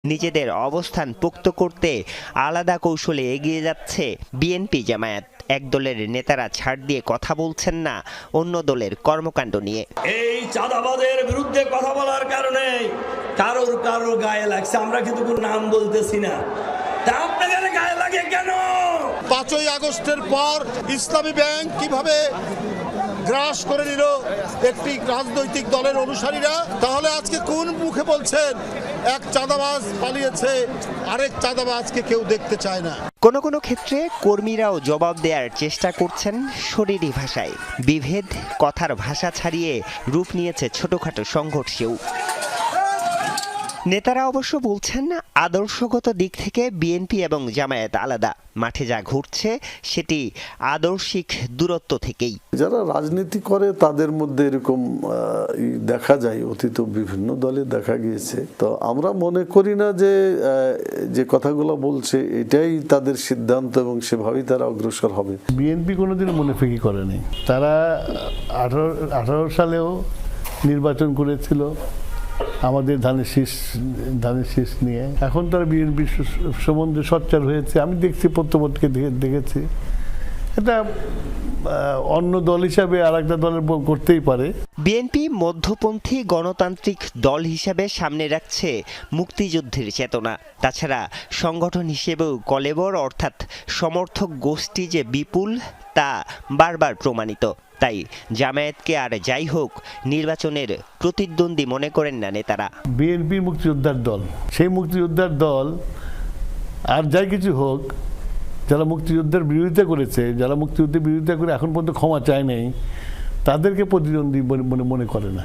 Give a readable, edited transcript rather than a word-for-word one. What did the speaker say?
নিজেদের অবস্থান পোক্ত করতে আলাদা কৌশলে এগিয়ে যাচ্ছে বিএনপি জামায়াত। এক দলের নেতারা ছাড় দিয়ে কথা বলছেন না অন্য দলের কর্মকাণ্ড নিয়ে। এই চাঁদাবাজের বিরুদ্ধে কথা বলার কারণে কারোর গায়ে লাগছে, আমরা কিন্তু কোনো নাম বলতেছি না। তা আপনাদের গায়ে লাগে কেন? 5ই আগস্টের পর ইসলামী ব্যাংক কিভাবে গ্রাস করে নিল একটি রাজনৈতিক দলের অনুসারীরা, তাহলে আজকে কোন মুখে বলছেন এক চাঁদাবাজ পালিয়েছে, আরেক চাঁদাবাজকে কেউ দেখতে চায় না? কোনো কোনো ক্ষেত্রে কর্মীরাও জবাব দেওয়ার চেষ্টা করছেন শরীরী ভাষায়। বিভেদ কথার ভাষা ছাড়িয়ে রূপ নিয়েছে ছোটখাটো সংঘর্ষেও। নেতারা অবশ্য বলছেন আদর্শগত দিক থেকে বিএনপি এবং জামায়াত আলাদা। মাঠে যা ঘটছে সেটি আদর্শিক দূরত্ব থেকেই। যারা রাজনীতি করে তাদের মধ্যে এরকম দেখা যায়, অতীত বিভিন্ন দলে দেখা গিয়েছে। তো আমরা মনে করি না যে কথাগুলো বলছে এটাই তাদের সিদ্ধান্ত এবং সেভাবেই তারা অগ্রসর হবে। বিএনপি কোনোদিন মুনাফিকি করেনি। তারা 18 সালেও নির্বাচন করেছিল আমাদের ধানের শীষ নিয়ে। এখন তারা বিএনপি সম্বন্ধে সোচ্চার হয়েছে, আমি দেখছি প্রত্যেককে দেখেছি। এটা অন্য দল হিসাবে আর একটা দলের করতেই পারে। বিএনপি মধ্যপন্থী গণতান্ত্রিক দল হিসাবে সামনে রাখছে মুক্তিযুদ্ধের চেতনা। তাছাড়া সংগঠন হিসেবেও কলেবর অর্থাৎ সমর্থক গোষ্ঠী যে বিপুল তা বারবার প্রমাণিত। তাই জামায়াতকে আর যাই হোক নির্বাচনের প্রতিদ্বন্দ্বী মনে করেন না নেতারা। বিএনপি মুক্তিযোদ্ধার দল, সেই মুক্তিযোদ্ধার দল আর যাই কিছু হোক, যারা মুক্তিযুদ্ধের বিরোধিতা করেছে, যারা মুক্তিযুদ্ধের বিরোধিতা করে এখন পর্যন্ত ক্ষমা চায় নাই, তাদেরকে প্রতিদ্বন্দ্বী মনে করে না।